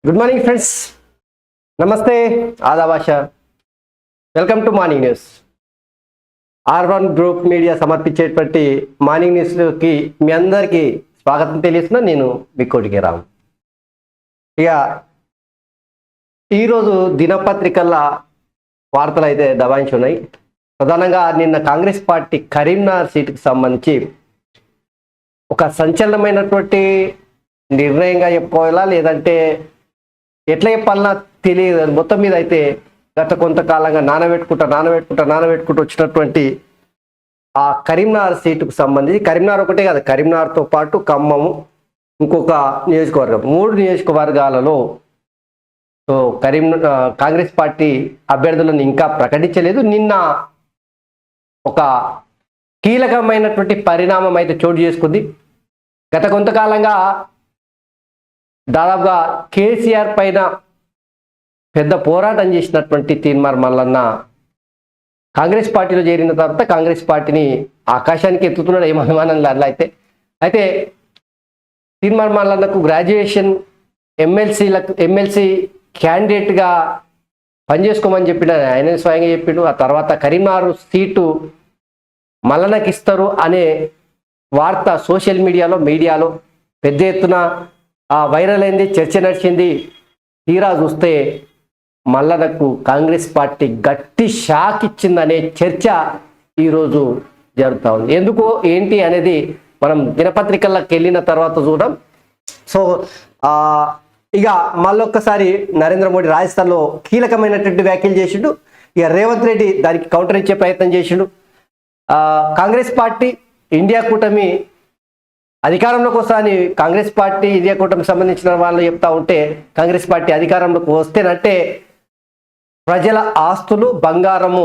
Good morning friends, నమస్తే, ఆదాభాష. Welcome to morning news. R1 group media సమర్పించేటువంటి morning న్యూస్కి మీ అందరికీ స్వాగతం తెలియస్తున్నా. నేను బిక్కోటికి రాము. ఇక ఈరోజు దినపత్రికల వార్తలు అయితే దబాయించి ఉన్నాయి. ప్రధానంగా నిన్న కాంగ్రెస్ పార్టీ కరీంనగర్ సీటుకి సంబంధించి ఒక సంచలనమైనటువంటి నిర్ణయంగా చెప్పుకోవాలా, లేదంటే ఎట్లా చెప్పాలన్నా తెలియదు. మొత్తం మీద అయితే గత కొంతకాలంగా నానబెట్టుకుంటూ వచ్చినటువంటి ఆ కరీంనగర్ సీటుకు సంబంధించి, కరీంనగర్ ఒకటే కాదు, కరీంనగర్తో పాటు ఖమ్మము, ఇంకొక నియోజకవర్గం, 3 నియోజకవర్గాలలో సో కాంగ్రెస్ పార్టీ అభ్యర్థులను ఇంకా ప్రకటించలేదు. నిన్న ఒక కీలకమైనటువంటి పరిణామం అయితే చోటు చేసుకుంది. గత కొంతకాలంగా దాదాపుగా కేసీఆర్ పైన పెద్ద పోరాటం చేసినటువంటి తీన్మార్ మల్లన్న కాంగ్రెస్ పార్టీలో చేరిన తర్వాత కాంగ్రెస్ పార్టీని ఆకాశానికి ఎత్తుతున్నాడు, ఏం అనుమానం అట్లా అయితే తీన్మార్ మల్లన్నకు గ్రాడ్యుయేషన్ ఎమ్మెల్సీ క్యాండిడేట్గా పనిచేసుకోమని చెప్పిన ఆయన స్వయంగా చెప్పిండు. ఆ తర్వాత కరీంనగర్ సీటు మల్లన్నకి ఇస్తారు అనే వార్త సోషల్ మీడియాలో పెద్ద ఎత్తున వైరల్ అయింది, చర్చ నడిచింది. తీరా చూస్తే మల్లన్నకు కాంగ్రెస్ పార్టీ గట్టి షాక్ ఇచ్చిందనే చర్చ ఈరోజు జరుగుతూ ఉంది. ఎందుకు ఏంటి అనేది మనం దినపత్రికల్లోకి వెళ్ళిన తర్వాత చూద్దాం. సో ఇక మళ్ళొక్కసారి నరేంద్ర మోడీ రాజస్థాన్లో కీలకమైనటువంటి వ్యాఖ్యలు చేసిండు. ఇక రేవంత్ రెడ్డి దానికి కౌంటర్ ఇచ్చే ప్రయత్నం చేసిండు. కాంగ్రెస్ పార్టీ ఇండియా కూటమి అధికారంలోకి వస్తాని కాంగ్రెస్ పార్టీ ఇండియా కూటమికి సంబంధించిన వాళ్ళు చెప్తా ఉంటే, కాంగ్రెస్ పార్టీ అధికారంలోకి వస్తేనంటే ప్రజల ఆస్తులు బంగారము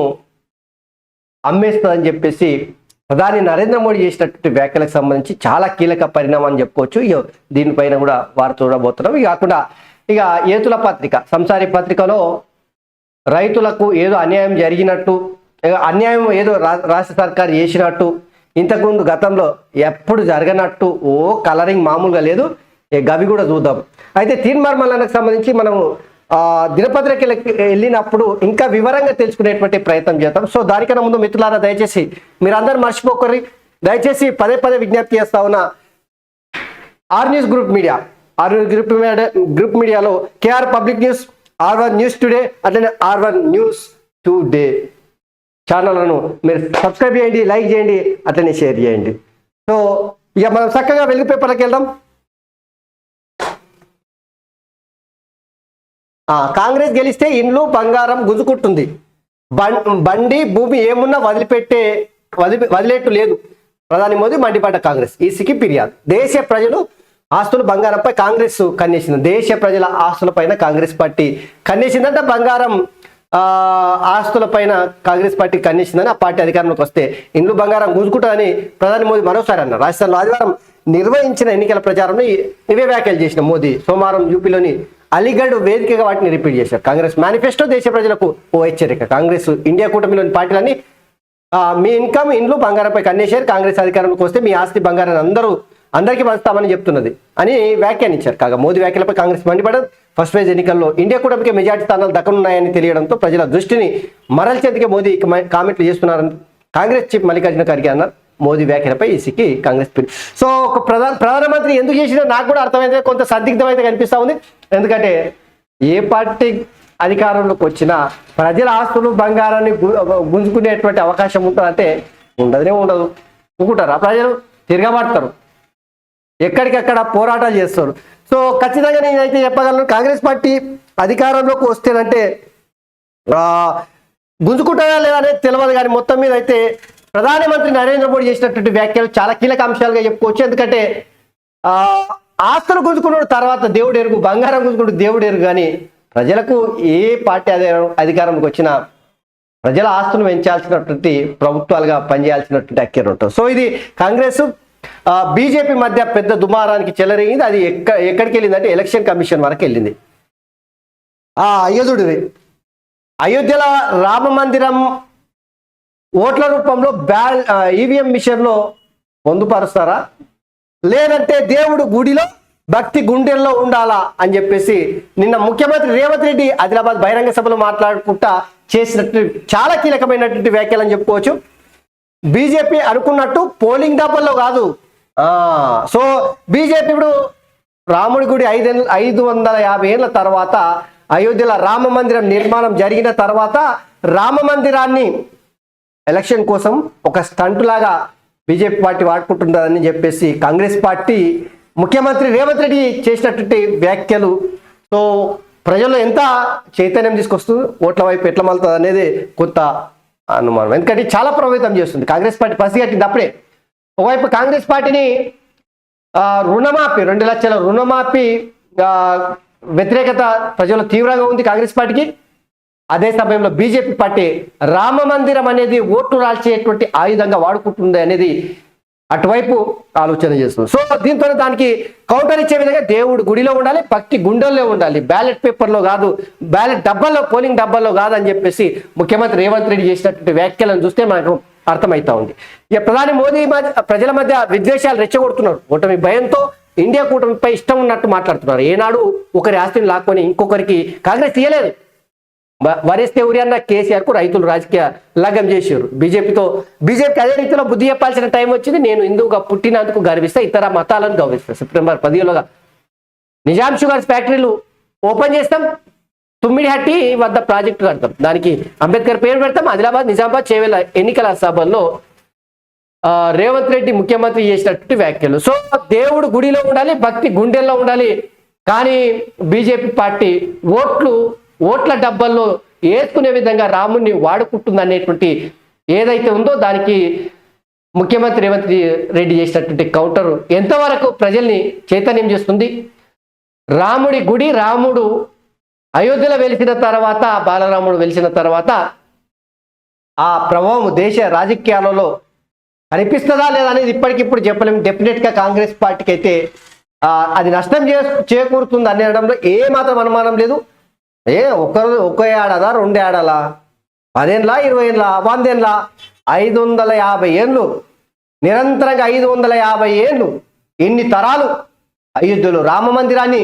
అమ్మేస్తుందని చెప్పేసి ప్రధాని నరేంద్ర మోడీ చేసినటువంటి వ్యాఖ్యలకు సంబంధించి చాలా కీలక పరిణామం అని చెప్పుకోవచ్చు. దీనిపైన కూడా వారు చూడబోతున్నాం. ఇక కాకుండా ఇక ఏతుల పత్రిక, సంసారి పత్రికలో రైతులకు ఏదో అన్యాయం జరిగినట్టు, అన్యాయం ఏదో రాష్ట్ర సర్కారు చేసినట్టు, ఇంతకుముందు గతంలో ఎప్పుడు జరగనట్టు కలరింగ్ మామూలుగా లేదు. గవి కూడా చూద్దాం. అయితే తీన్మార్ మల్లన్నకు సంబంధించి మనము దినపత్రికలకు వెళ్ళినప్పుడు ఇంకా వివరంగా తెలుసుకునేటువంటి ప్రయత్నం చేద్దాం. సో దానికన్నా ముందు మిత్రులారా, దయచేసి మీరందరూ మర్చిపోకరి, దయచేసి పదే విజ్ఞప్తి చేస్తా ఉన్న ఆర్ న్యూస్ గ్రూప్ మీడియాలో KR public news, R1 news today, అట్లనే R1 న్యూస్ టుడే ఛానళ్లను మీరు సబ్స్క్రైబ్ చేయండి, లైక్ చేయండి, అట్లనే షేర్ చేయండి. సో ఇక మనం చక్కగా వెలుగు పేపర్లకు వెళ్దాం. కాంగ్రెస్ గెలిస్తే ఇండ్లు బంగారం గుంజుకుంటుంది, బండి భూమి ఏమున్నా వదిలేట్టు లేదు, ప్రధాని మోదీ మండిపడ్డ కాంగ్రెస్, ఈసీకి ఫిర్యాదు. దేశ ప్రజలు ఆస్తులు బంగారంపై కాంగ్రెస్ కన్నేసింది. దేశ ప్రజల ఆస్తులపైన కాంగ్రెస్ పార్టీ కన్నేసిందంటే బంగారం ఆస్తుల పైన కాంగ్రెస్ పార్టీ కన్నేసిందని, ఆ పార్టీ అధికారంలోకి వస్తే ఇండ్లు బంగారం గుంజుకుంటుందని ప్రధాని మోదీ మరోసారి అన్నారు. రాజస్థాన్లో ఆదివారం నిర్వహించిన ఎన్నికల ప్రచారంలో ఇవే వ్యాఖ్యలు చేసిన మోదీ సోమవారం యూపీలోని అలీగఢ్ వేదికగా వాటిని రిపీట్ చేశారు. కాంగ్రెస్ మేనిఫెస్టో దేశ ప్రజలకు ఓ హెచ్చరిక. కాంగ్రెస్ ఇండియా కూటమిలోని పార్టీలన్నీ మీ ఇన్కమ్ ఇండ్లు బంగారంపై కన్నేశారు, కాంగ్రెస్ అధికారంలోకి వస్తే మీ ఆస్తి బంగారాన్ని అందరికీ పంచుతామని చెప్తున్నది అని వ్యాఖ్యానించారు. కాగా మోదీ వ్యాఖ్యలపై కాంగ్రెస్ మండిపడదు. ఫస్ట్ ఫేజ్ ఎన్నికల్లో ఇండియా కూటమికి మెజార్టీ స్థానాలు దక్కనున్నాయని తెలియడంతో ప్రజల దృష్టిని మరల్చేందుకే మోదీ కామెంట్లు చేస్తున్నారని కాంగ్రెస్ చీఫ్ మల్లికార్జున ఖర్గే అన్నారు. మోదీ వ్యాఖ్యలపై ఈసీకి కాంగ్రెస్ సో ఒక ప్రధానమంత్రి ఎందుకు చేసినా నాకు కూడా అర్థమైతే కొంత సందిగ్ధం అయితే కనిపిస్తూ ఉంది. ఎందుకంటే ఏ పార్టీ అధికారంలోకి వచ్చినా ప్రజల ఆస్తులు బంగారాన్ని గుంజుకునేటువంటి అవకాశం ఉంటుందంటే ఉండదు. ఊకుంటారు, ప్రజలు తిరగబడతారు, ఎక్కడికక్కడ పోరాటాలు చేస్తారు. సో ఖచ్చితంగా నేనైతే చెప్పగలను, కాంగ్రెస్ పార్టీ అధికారంలోకి వస్తేనంటే గుంజుకుంటారా లేదా అనేది తెలియదు. కానీ మొత్తం మీద అయితే ప్రధానమంత్రి నరేంద్ర మోడీ చేసినటువంటి వ్యాఖ్యలు చాలా కీలక అంశాలుగా చెప్పుకోవచ్చు. ఎందుకంటే ఆస్తులు గుంజుకున్నాడు, తర్వాత దేవుడు ఎరుగు, బంగారం గుంజుకుంటూ దేవుడు ఎరుగు. కానీ ప్రజలకు ఏ పార్టీ అధికారంలోకి వచ్చినా ప్రజల ఆస్తులు పెంచాల్సినటువంటి ప్రభుత్వాలుగా పనిచేయాల్సినటువంటి అక్కర ఉంటుంది. సో ఇది కాంగ్రెస్ బీజేపీ మధ్య పెద్ద దుమారానికి చెలరేగింది. అది ఎక్కడికి వెళ్ళిందంటే ఎలక్షన్ కమిషన్ వరకు వెళ్ళింది. అయోధ్యలో రామ మందిరం ఓట్ల రూపంలో ఈవీఎం మిషన్లో పొందుపరుస్తారా, లేదంటే దేవుడు గుడిలో భక్తి గుండెల్లో ఉండాలా అని చెప్పేసి నిన్న ముఖ్యమంత్రి రేవంత్ రెడ్డి ఆదిలాబాద్ బహిరంగ సభలో మాట్లాడుకుంటా చేసినట్టు చాలా కీలకమైనటువంటి వ్యాఖ్యలు అని చెప్పుకోవచ్చు. బీజేపీ అనుకున్నట్టు పోలింగ్ డబ్బల్లో కాదు. సో బీజేపీ ఇప్పుడు రాముడి గుడి 550 ఏళ్ల తర్వాత అయోధ్యలో రామ మందిరం నిర్మాణం జరిగిన తర్వాత రామ మందిరాన్ని ఎలక్షన్ కోసం ఒక స్టంట్ లాగా బీజేపీ పార్టీ వాడుకుంటుందని చెప్పేసి కాంగ్రెస్ పార్టీ ముఖ్యమంత్రి రేవంత్ రెడ్డి చేసినటువంటి వ్యాఖ్యలు సో ప్రజల్లో ఎంత చైతన్యం తీసుకొస్తుంది, ఓట్ల వైపు ఎట్లా మలుతుంది అనేది కొత్త అనుమానం. ఎందుకంటే చాలా ప్రభావితం చేస్తుంది కాంగ్రెస్ పార్టీ పసిగట్టింది అప్పుడే. ఒకవైపు కాంగ్రెస్ పార్టీని రుణమాఫీ 2 లక్షల రుణమాఫీ వ్యతిరేకత ప్రజలు తీవ్రంగా ఉంది కాంగ్రెస్ పార్టీకి. అదే సమయంలో బీజేపీ పార్టీ రామ మందిరం అనేది ఓట్లు రాల్చేటువంటి ఆయుధంగా వాడుకుంటుంది అనేది అటువైపు ఆలోచన చేస్తుంది. సో దీంతో దానికి కౌంటర్ ఇచ్చే విధంగా దేవుడు గుడిలో ఉండాలి, భక్తి గుండెల్లో ఉండాలి, బ్యాలెట్ పేపర్లో కాదు, బ్యాలెట్ డబ్బాల్లో, పోలింగ్ డబ్బాల్లో కాదు అని చెప్పేసి ముఖ్యమంత్రి రేవంత్ రెడ్డి చేసినటువంటి వ్యాఖ్యలను చూస్తే మనకు అర్థమవుతా ఉంది. ఇక ప్రధాని మోదీ ప్రజల మధ్య విద్వేషాలు రెచ్చగొడుతున్నారు. ఓటమి భయంతో ఇండియా కూటమిపై ఇష్టం ఉన్నట్టు మాట్లాడుతున్నారు. ఏనాడు ఒకరి ఆస్తిని లాక్కొని ఇంకొకరికి కాంగ్రెస్ తీయలేదు. వరేస్తే ఊరి అన్న కేసీఆర్ కు రైతులు రాజకీయ లగ్గం చేశారు. బీజేపీకి అదే రీతిలో బుద్ధి చెప్పాల్సిన టైం వచ్చింది. నేను హిందువుగా పుట్టినందుకు గర్విస్తా, ఇతర మతాలను గౌరవిస్తా. సెప్టెంబర్ 15లోగా నిజాం షుగర్స్ ఫ్యాక్టరీలు ఓపెన్ చేస్తాం, తుమ్మిడిహట్టి వద్ద ప్రాజెక్టు కడతాం, దానికి అంబేద్కర్ పేరు పెడతాం. ఆదిలాబాద్ నిజామాబాద్ చేవేల ఎన్నికల సభల్లో రేవంత్ రెడ్డి ముఖ్యమంత్రి చేసినటువంటి వ్యాఖ్యలు. సో దేవుడు గుడిలో ఉండాలి, భక్తి గుండెల్లో ఉండాలి, కానీ బీజేపీ పార్టీ ఓట్ల డబ్బల్లో వేసుకునే విధంగా రాముడిని వాడుకుంటుంది అనేటువంటి ఏదైతే ఉందో దానికి ముఖ్యమంత్రి రేవంత్ రెడ్డి చేసినటువంటి కౌంటర్ ఎంతవరకు ప్రజల్ని చైతన్యం చేస్తుంది. రాముడి గుడి, రాముడు అయోధ్యలో వెలిసిన తర్వాత, బాలరాముడు వెలిసిన తర్వాత ఆ ప్రభావం దేశ రాజకీయాలలో కనిపిస్తుందా లేదా అనేది ఇప్పటికిప్పుడు చెప్పలేము. డెఫినెట్గా కాంగ్రెస్ పార్టీకి అయితే అది నష్టం చేకూరుతుంది అనడంలో ఏ మాత్రం అనుమానం లేదు. ఒక ఏడాదా 2 ఏడాలా 10 ఏళ్ళ 20 ఏళ్ళ 100 ఏళ్ళ 550 ఏళ్ళు నిరంతరంగా 550 ఏళ్ళు ఎన్ని తరాలు అయోధ్యలో రామ మందిరాన్ని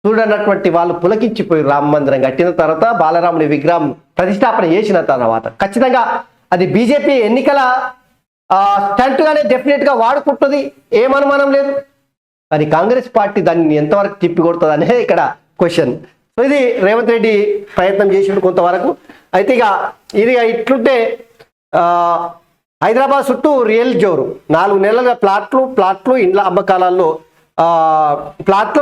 చూడనటువంటి వాళ్ళు పులకించిపోయి రామ మందిరం కట్టిన తర్వాత బాలరాముడి విగ్రహం ప్రతిష్టాపన చేసిన తర్వాత ఖచ్చితంగా అది బీజేపీ ఎన్నికల స్టంట్గానే డెఫినెట్గా వాడుకుంటుంది, ఏమనుమానం లేదు. కానీ కాంగ్రెస్ పార్టీ దాన్ని ఎంతవరకు తిప్పికొడుతుంది అనేది ఇక్కడ క్వశ్చన్. సో ఇది రేవంత్ రెడ్డి ప్రయత్నం చేసిండు కొంతవరకు. అయితే ఇది ఇట్లుంటే హైదరాబాద్ చుట్టూ రియల్ జోరు. 4 నెలలుగా ప్లాట్లు ఇండ్ల అమ్మకాలలో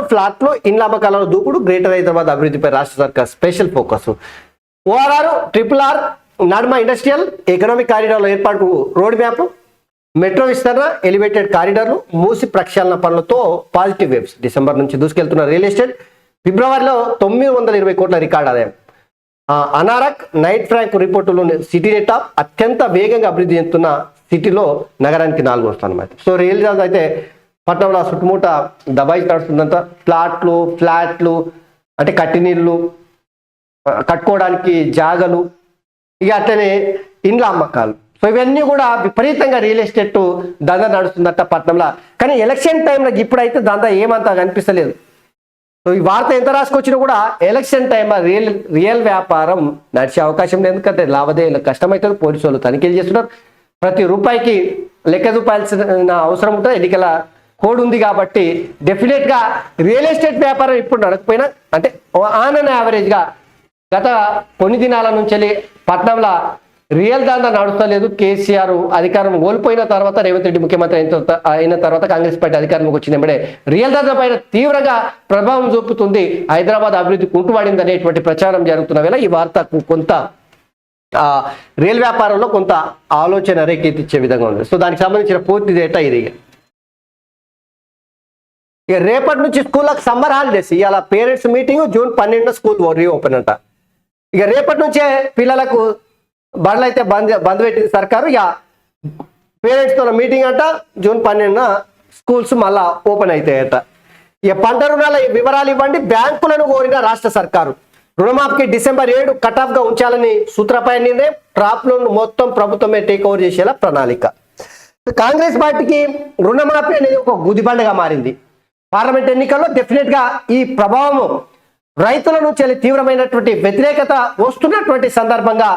ఫ్లాట్లు ఇండ్ల అమ్మకాలలో దూకుడు. గ్రేటర్ హైదరాబాద్ అభివృద్ధిపై రాష్ట్ర సర్కార్ స్పెషల్ ఫోకస్. ORR, RRR నడుమ ఇండస్ట్రియల్ ఎకనామిక్ కారిడార్ల ఏర్పాటు రోడ్ మ్యాప్, మెట్రో విస్తరణ, ఎలివేటెడ్ కారిడార్లు, మూసి ప్రక్షాళన పనులతో పాజిటివ్ వేవ్స్. డిసెంబర్ నుంచి దూసుకెళ్తున్న రియల్ ఎస్టేట్. ఫిబ్రవరిలో 920 కోట్ల రికార్డు ఆదాయం. అనారక్ నైట్ ఫ్రాంక్ రిపోర్టులో సిటీ రేట్ ఆఫ్ అత్యంత వేగంగా అభివృద్ధి చెందుతున్న సిటీలో నగరానికి 4వ స్థానం అయితే. సో రియల్ అయితే పట్టణంలో చుట్టుముట్ట దబాయి నడుస్తుందంట. ఫ్లాట్లు అంటే కట్టినీళ్ళు, కట్టుకోవడానికి జాగలు, ఇక అట్లనే ఇండ్ల అమ్మకాలు. సో ఇవన్నీ కూడా విపరీతంగా రియల్ ఎస్టేట్ దందా నడుస్తుందట పట్నంలో. కానీ ఎలక్షన్ టైంలో ఇప్పుడైతే దందా ఏమంతా కనిపిస్తలేదు. సో ఈ వార్త ఎంత రాసుకొచ్చినా కూడా ఎలక్షన్ టైంలో రియల్ వ్యాపారం నడిచే అవకాశం లేదు. ఎందుకంటే లావాదేవీలు కష్టమవుతుంది, పోలీసు వాళ్ళు తనిఖీలు చేస్తున్నారు, ప్రతి రూపాయికి లెక్క చూపాల్సిన అవసరం ఉంటుంది, ఎన్నికల కోడ్ ఉంది కాబట్టి డెఫినెట్గా రియల్ ఎస్టేట్ వ్యాపారం ఇప్పుడు నడకపోయినా అంటే ఆన్ అండ్ యావరేజ్గా గత కొన్ని దినాల నుంచి పట్నంలో రియల్ దందా నడుస్తలేదు. కేసీఆర్ అధికారం కోల్పోయిన తర్వాత, రేవంత్ రెడ్డి ముఖ్యమంత్రి అయిన తర్వాత కాంగ్రెస్ పార్టీ అధికారంలోకి వచ్చినప్పుడే రియల్ దందా పైన తీవ్రంగా ప్రభావం చూపుతుంది, హైదరాబాద్ అభివృద్ధి కుంటుపడింది అనేటువంటి ప్రచారం జరుగుతున్న వేళ ఈ వార్తకు కొంత రియల్ వ్యాపారంలో కొంత ఆలోచన రేకెత్తిచ్చే విధంగా ఉంది. సో దానికి సంబంధించిన పూర్తి డేటా ఇది. ఇక రేపటి నుంచి స్కూళ్ళకి సమ్మర్ హాలిడేస్. ఇవాళ parents meeting, June 12 school reopen అంట. ఇక రేపటి నుంచే పిల్లలకు బండ్లు అయితే బంద్ పెట్టింది సర్కారు. ఇక పేరెంట్స్తో మీటింగ్ అంట. జూన్ 12 స్కూల్స్ మళ్ళా ఓపెన్ అవుతాయట. ఇక పంట రుణాల వివరాలు ఇవ్వండి, బ్యాంకులను కోరిన రాష్ట్ర సర్కారు. రుణమాఫీకి డిసెంబర్ 7 కటాఫ్గా ఉంచాలని సూత్రప్రాయ నిర్ణయం. ట్రాప్ లోన్ మొత్తం ప్రభుత్వమే టేక్ ఓవర్ చేసేలా ప్రణాళిక. కాంగ్రెస్ పార్టీకి రుణమాఫీ అనేది ఒక గుదిబండగా మారింది. పార్లమెంట్ ఎన్నికల్లో డెఫినెట్గా ఈ ప్రభావము రైతుల నుంచి తీవ్రమైనటువంటి వ్యతిరేకత వస్తున్నటువంటి సందర్భంగా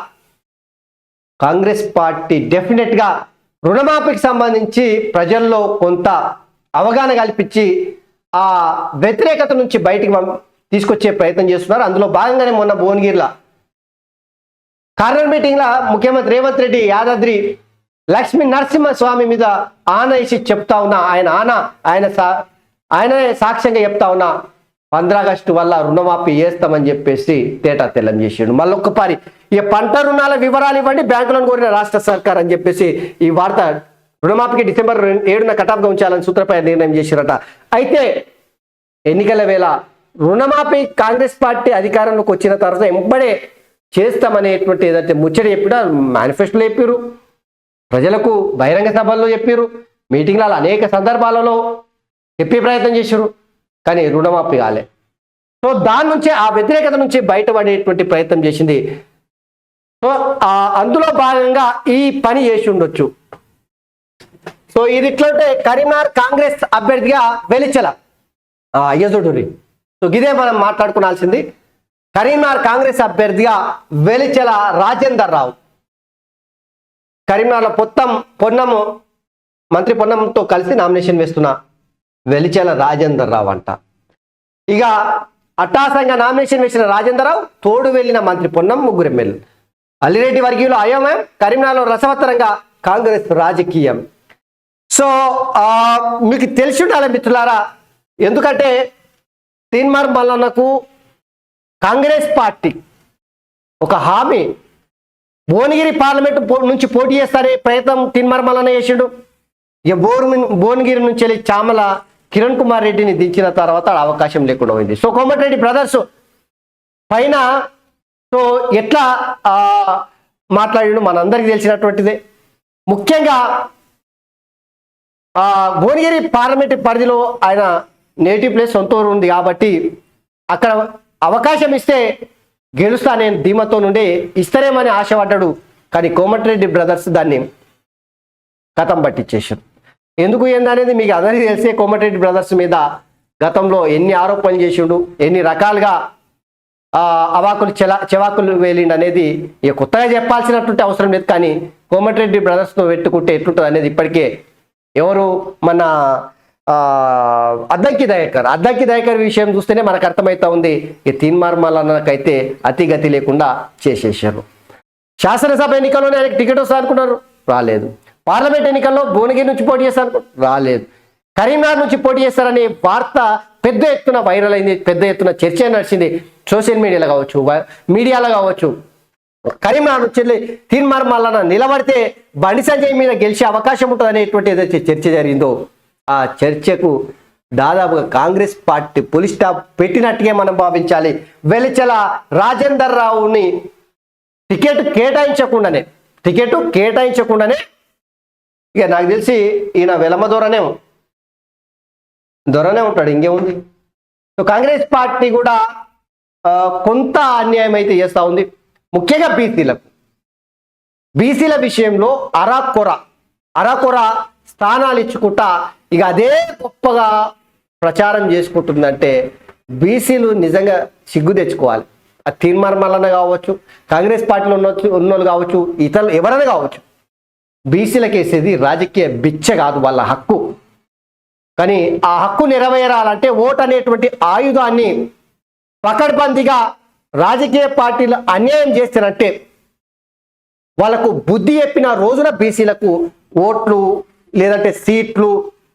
కాంగ్రెస్ పార్టీ డెఫినెట్గా రుణమాఫీకి సంబంధించి ప్రజల్లో కొంత అవగాహన కల్పించి ఆ వ్యతిరేకత నుంచి బయటికి తీసుకొచ్చే ప్రయత్నం చేస్తున్నారు. అందులో భాగంగానే మొన్న భువనగిరిలో కార్నర్ మీటింగ్లో ముఖ్యమంత్రి రేవంత్ రెడ్డి యాదాద్రి లక్ష్మీ నరసింహస్వామి మీద ఆన వేసి చెప్తా ఉన్నా, ఆయన సాక్ష్యంగా చెప్తా ఉన్నా 15 ఆగస్టు వల్ల రుణమాఫీ చేస్తామని చెప్పేసి తేటా తెల్లం చేసిండు. మళ్ళొక్కపారి ఈ పంట రుణాల వివరాలు ఇవ్వండి బ్యాంకులను కోరిన రాష్ట్ర సర్కార్ అని చెప్పేసి ఈ వార్త రుణమాఫీకి డిసెంబర్ 7న కటాఫ్గా ఉంచాలని సూత్రప్రాయ నిర్ణయం చేసిరట. అయితే ఎన్నికల వేళ రుణమాఫీ కాంగ్రెస్ పార్టీ అధికారంలోకి వచ్చిన తర్వాత ఎంబడే చేస్తామనేటువంటి ఏదైతే ముచ్చట చెప్పినా మేనిఫెస్టోలో చెప్పారు, ప్రజలకు బహిరంగ సభల్లో చెప్పారు, మీటింగ్లలో అనేక సందర్భాలలో చెప్పే ప్రయత్నం చేశారు, కానీ రుణమాఫీ కాలే. సో దాని నుంచి ఆ వ్యతిరేకత నుంచి బయటపడేటువంటి ప్రయత్నం చేసింది. సో అందులో భాగంగా ఈ పని చేసి ఉండొచ్చు. సో ఇది ఇట్లంటే కరీంనగర్ కాంగ్రెస్ అభ్యర్థిగా వెలిచల అయ్యజుడురి. సో ఇదే మనం మాట్లాడుకోవాల్సింది. కరీంనగర్ కాంగ్రెస్ అభ్యర్థిగా వెలిచల రాజేందర్ రావు. కరీంనగర్లో పొన్నము మంత్రి పొన్నంతో కలిసి నామినేషన్ వేస్తున్న వెలిచల రాజేందర్ రావు అంట. ఇక అట్టాసంగా నామినేషన్ వేసిన రాజేందర్ రావు తోడు వెళ్ళిన మంత్రి పొన్నం, ముగ్గురు ఎమ్మెల్యేలు. అల్లిరెడ్డి వర్గీయులు అయోమయం, కరీంనగర్లో రసవత్తరంగా కాంగ్రెస్ రాజకీయం. సో మీకు తెలిసి ఉండాలి మిత్రులారా, ఎందుకంటే తీన్మార్ మల్లన్నకు కాంగ్రెస్ పార్టీ ఒక హామీ, భువనగిరి పార్లమెంట్ నుంచి పోటీ చేస్తారే ప్రయత్నం తీన్మార్ మల్లన్న చేసిండు. ఇక భువనగిరి నుంచి వెళ్ళి చామల కిరణ్ కుమార్ రెడ్డిని దించిన తర్వాత అవకాశం లేకుండా పోయింది. సో కోమటిరెడ్డి బ్రదర్స్ పైన సో ఎట్లా మాట్లాడిండు మనందరికీ తెలిసినటువంటిదే. ముఖ్యంగా భువనగిరి పార్లమెంట్ పరిధిలో ఆయన నేటివ్ ప్లేస్ సొంత ఊరు ఉంది కాబట్టి అక్కడ అవకాశం ఇస్తే గెలుస్తా నేను ధీమతో నుండి ఇస్తారేమని ఆశపడ్డాడు. కానీ కోమటిరెడ్డి బ్రదర్స్ దాన్ని కథం పట్టించేశారు. ఎందుకు ఏందనేది మీకు అందరికీ తెలిసే. కోమటిరెడ్డి బ్రదర్స్ మీద గతంలో ఎన్ని ఆరోపణలు చేసిండు, ఎన్ని రకాలుగా అవాకులు చెవాకులు వేలిండు అనేది ఇక కొత్తగా చెప్పాల్సినటువంటి అవసరం లేదు. కానీ కోమటిరెడ్డి బ్రదర్స్తో పెట్టుకుంటే ఎట్లుంటుంది అనేది ఇప్పటికే ఎవరు మన అద్దంకి దయాకర్ విషయం చూస్తేనే మనకు అర్థమవుతా ఉంది. ఈ తీన్మార్ మల్లన్నకైతే అతిగతి లేకుండా చేసేసారు. శాసనసభ ఎన్నికల్లోనే ఆయనకి టికెట్ వస్తా అనుకున్నారు, రాలేదు. పార్లమెంట్ ఎన్నికల్లో భువనగిరి నుంచి పోటీ చేస్తారు, రాలేదు. కరీంనగర్ నుంచి పోటీ చేస్తారనే వార్త పెద్ద ఎత్తున వైరల్ అయింది, పెద్ద ఎత్తున చర్చ నడిచింది. సోషల్ మీడియాలో కావచ్చు, మీడియాలో కావచ్చు. కరీంనగర్ నుంచి తీన్మార్ మల్లన్న నిలబడితే బండి సంజయ్ మీద గెలిచే అవకాశం ఉంటుంది అనేటువంటి ఏదైతే చర్చ జరిగిందో ఆ చర్చకు దాదాపుగా కాంగ్రెస్ పార్టీ పులి స్టాప్ పెట్టినట్టుగా మనం భావించాలి. వెలిచల రాజేందర్ రావుని టికెట్ కేటాయించకుండానే ఇక నాకు తెలిసి ఈయన వెలమ దొరనే ఉంటాడు, ఇంకేముంది. సో కాంగ్రెస్ పార్టీ కూడా కొంత అన్యాయం అయితే చేస్తూ ఉంది. ముఖ్యంగా బీసీల విషయంలో అరాకొర స్థానాలు ఇచ్చుకుంటా ఇక అదే గొప్పగా ప్రచారం చేసుకుంటుందంటే బీసీలు నిజంగా సిగ్గు తెచ్చుకోవాలి. ఆ తీన్మార్ మల్లన్న కావచ్చు, కాంగ్రెస్ పార్టీలో ఉన్నోళ్ళు కావచ్చు, ఇతరులు ఎవరైనా కావచ్చు, బీసీలకు వేసేది రాజకీయ బిచ్చ కాదు, వాళ్ళ హక్కు. కానీ ఆ హక్కు నెరవేరాలంటే ఓటు అనేటువంటి ఆయుధాన్ని పకడ్బందీగా రాజకీయ పార్టీలు అన్యాయం చేస్తారంటే వాళ్ళకు బుద్ధి చెప్పిన రోజున బీసీలకు ఓట్లు లేదంటే సీట్లు,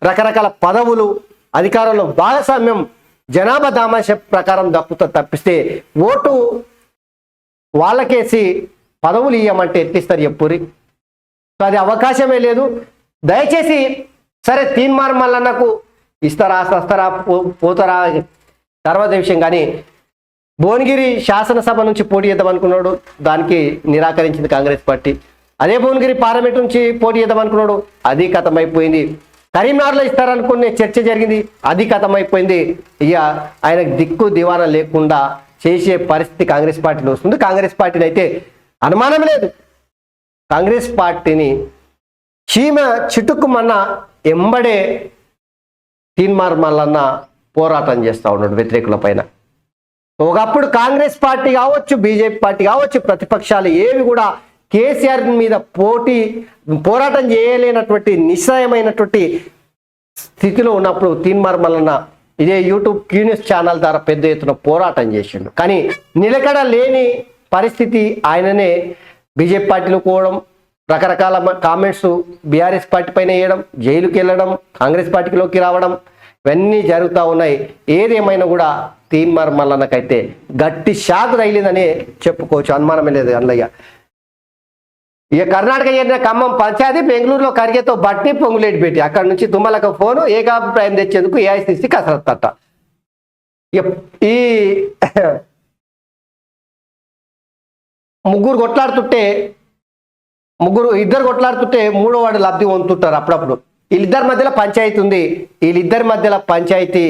రకరకాల పదవులు, అధికారంలో భాగస్వామ్యం జనాభా దామాష ప్రకారం తప్పిస్తే ఓటు వాళ్ళకేసి పదవులు ఇవ్వమంటే ఎట్టిస్తారు చెప్పురి. సో అది అవకాశమే లేదు. దయచేసి సరే తీన్మార్ మల్లన్నకు వస్తారా పోతారా తర్వాత విషయం. కానీ భువనగిరి శాసనసభ నుంచి పోటీ చేద్దాం అనుకున్నాడు, దానికి నిరాకరించింది కాంగ్రెస్ పార్టీ. అదే భువనగిరి పార్లమెంట్ నుంచి పోటీ చేద్దాం అనుకున్నాడు, అది కథమైపోయింది. కరీంనగర్లో ఇస్తారనుకునే చర్చ జరిగింది, అది కథమైపోయింది. ఇక ఆయనకు దిక్కు దివానా లేకుండా చేసే పరిస్థితి కాంగ్రెస్ పార్టీలో వస్తుంది. కాంగ్రెస్ పార్టీని అయితే అనుమానం లేదు, కాంగ్రెస్ పార్టీని చీమ చిటుక్కుమన్న ఎంబడే తీన్మార్ మల్లన్న పోరాటం చేస్తూ ఉన్నాడు వ్యతిరేకుల పైన. ఒకప్పుడు కాంగ్రెస్ పార్టీ కావచ్చు, బీజేపీ పార్టీ కావచ్చు, ప్రతిపక్షాలు ఏవి కూడా కేసీఆర్ మీద పోరాటం చేయలేనటువంటి నిశ్చయమైనటువంటి స్థితిలో ఉన్నప్పుడు తీన్మార్ మల్లన్న ఇదే యూట్యూబ్ క్యూ న్యూస్ ఛానల్ ద్వారా పెద్ద ఎత్తున పోరాటం చేసిండు. కానీ నిలకడ లేని పరిస్థితి ఆయననే బీజేపీ పార్టీలో పోవడం, రకరకాల కామెంట్స్ బీఆర్ఎస్ పార్టీ పైన వేయడం, జైలుకి వెళ్ళడం, కాంగ్రెస్ పార్టీలోకి రావడం, ఇవన్నీ జరుగుతూ ఉన్నాయి. ఏదేమైనా కూడా తీన్మార్ మల్లన్నకైతే గట్టి షాక్ తగిలిందని చెప్పుకోవచ్చు, అనుమానమే లేదు అన్నయ్య. ఇక కర్ణాటక చేరిన ఖమ్మం పంచాయతీ బెంగళూరులో కరిగేతో బట్టి పొంగులేటి పెట్టి అక్కడ నుంచి తుమ్మలకు ఫోను ఏకాభిప్రాయం తెచ్చేందుకు ఏఐసిసి కసరత్తట. ఈ ఇద్దరు కొట్లాడుతుంటే మూడో వాడు లబ్ధి పొందుతుంటారు అప్పుడప్పుడు. వీళ్ళిద్దరి మధ్యలో పంచాయతీ ఉంది. వీళ్ళిద్దరి మధ్యలో పంచాయతీ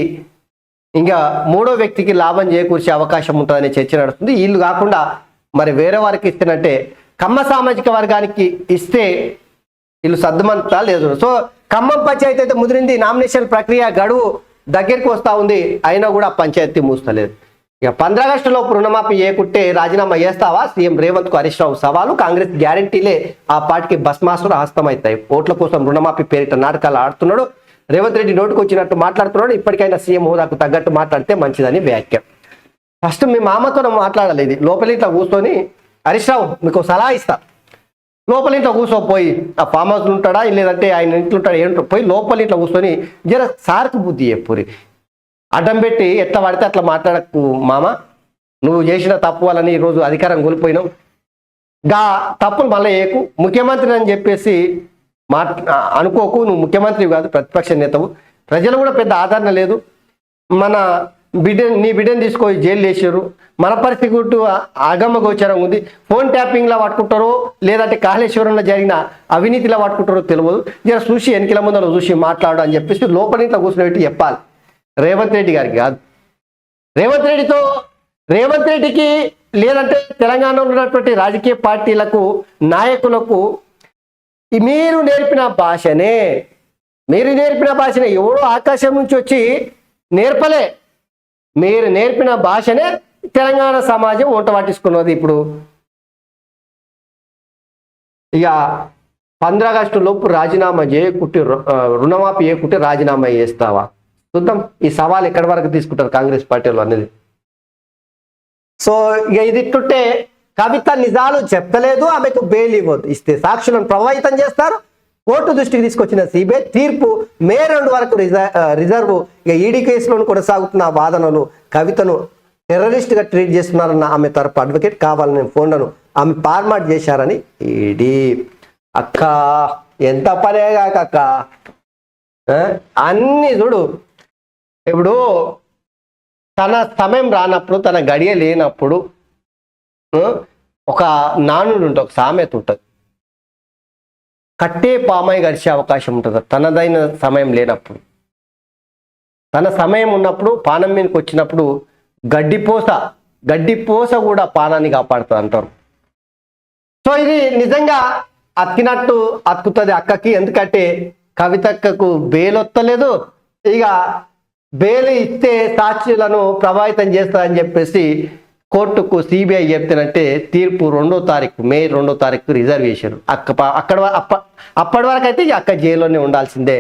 ఇంకా మూడో వ్యక్తికి లాభం చేకూర్చే అవకాశం ఉంటుందనే చర్చ నడుస్తుంది. వీళ్ళు కాకుండా మరి వేరే వారికి ఇస్తేనంటే కమ్మ సామాజిక వర్గానికి ఇస్తే వీళ్ళు సర్దుమంతా లేదు. సో ఖమ్మం పంచాయతీ అయితే ముదిరింది. నామినేషన్ ప్రక్రియ గడువు దగ్గరికి వస్తూ ఉంది, అయినా కూడా పంచాయతీ మూస్తలేదు. ఇక 15 ఆగస్టులోపు రుణమాఫీ ఏకుట్టే రాజీనామా చేస్తావా? సీఎం రేవంత్ కు హరీష్ రావు సవాలు. కాంగ్రెస్ గ్యారంటీలే ఆ పార్టీకి భస్మాసుర హస్తమవుతాయి. ఓట్ల కోసం రుణమాఫీ పేరిట నాటకాలు ఆడుతున్నాడు రేవంత్ రెడ్డి. నోటుకు వచ్చినట్టు మాట్లాడుతున్నాడు. ఇప్పటికైనా సీఎం హోదాకు తగ్గట్టు మాట్లాడితే మంచిదని వ్యాఖ్య. ఫస్ట్ మీ మామతో మాట్లాడాలి. ఇది లోపలి ఇట్లా కూర్చొని హరీష్ రావు మీకు సలహా ఇస్తా, లోపలి ఇంట్లో కూర్చోపోయి ఆ ఫామ్ హౌస్లో ఉంటాడా లేదంటే ఆయన ఇంట్లో ఉంటాడా ఏంటో పోయి లోపలి ఇంట్లో కూర్చొని జర సార్కు బుద్ధి చెప్పురి. అడ్డం పెట్టి ఎట్లా పడితే అట్లా మాట్లాడకు మామ, నువ్వు చేసిన తప్పు వలని ఈరోజు అధికారం కోల్పోయినావు. గా తప్పులు మళ్ళీ ఏకు ముఖ్యమంత్రి అని చెప్పేసి అనుకోకు. నువ్వు ముఖ్యమంత్రి కాదు, ప్రతిపక్ష నేతవు. ప్రజలు కూడా పెద్ద ఆదరణ లేదు. మన నీ బిడ్డని తీసుకొని జైలు వేసారు. మన పరిస్థితి గుట్టు అగమ్మ గోచరం ఉంది. ఫోన్ ట్యాపింగ్లో పట్టుకుంటారో లేదంటే కాళేశ్వరంలో జరిగిన అవినీతిలో పట్టుకుంటారో తెలియదు. జర చూసి ఎన్నికల ముందర చూసి మాట్లాడు అని చెప్పేసి లోపలి ఇంట్లో కూర్చోబెట్టి చెప్పాలి రేవంత్ రెడ్డి గారికి కాదు. రేవంత్ రెడ్డికి లేదంటే తెలంగాణలో ఉన్నటువంటి రాజకీయ పార్టీలకు నాయకులకు మీరు నేర్పిన భాషనే ఎవరో ఆకాశం నుంచి వచ్చి నేర్పలే. మీరు నేర్పిన భాషనే తెలంగాణ సమాజం వంట పట్టించుకున్నది. ఇప్పుడు ఇక 15 ఆగస్టు లోపు రాజీనామా చేయకుంటే రుణమాఫీ చేయకుంటే రాజీనామా చేస్తావా? చూద్దాం ఈ సవాల్ ఎక్కడి వరకు తీసుకుంటారు కాంగ్రెస్ పార్టీలో అనేది. సో ఇక ఇది ఇట్టుంటే కవిత నిజాలు చెప్తలేదు, ఆమెకు బెయిల్ ఇస్తే సాక్షులను ప్రభావితం చేస్తారు. కోర్టు దృష్టికి తీసుకొచ్చిన సిబిఐ తీర్పు మే 2 వరకు రిజర్వ్. ఇక ఈడీ కేసులో కొనసాగుతున్న వాదనలు కవితను టెర్రరిస్ట్ గా ట్రీట్ చేస్తున్నారన్న ఆమె తరపు అడ్వకేట్ కావాలని ఫోన్లను ఆమె ఫార్మాట్ చేశారని ఈడీ. అక్క ఎంత పనే కాక అన్ని చూడు. ఇప్పుడు తన సమయం రానప్పుడు, తన గడియ లేనప్పుడు ఒక నానుడు ఉంటుంది, ఒక సామెత ఉంటుంది. కట్టే పామై గడిచే అవకాశం ఉంటుంది తనదైన సమయం లేనప్పుడు. తన సమయం ఉన్నప్పుడు పానం మీదకి వచ్చినప్పుడు గడ్డిపోస కూడా పానాన్ని కాపాడుతుంది అంటారు. సో ఇది నిజంగా అతికినట్టు అతుకుతుంది అక్కకి. ఎందుకంటే కవితక్కకు బెయిల్ వస్తలేదు. ఇక బెయిల్ ఇస్తే సాక్షులను ప్రభావితం చేస్తారని చెప్పేసి కోర్టుకు సిబిఐ చెప్తేనంటే తీర్పు మే 2వ తారీఖు రిజర్వ్ చేశారు. అప్పటి వరకు అయితే అక్క జైల్లోనే ఉండాల్సిందే.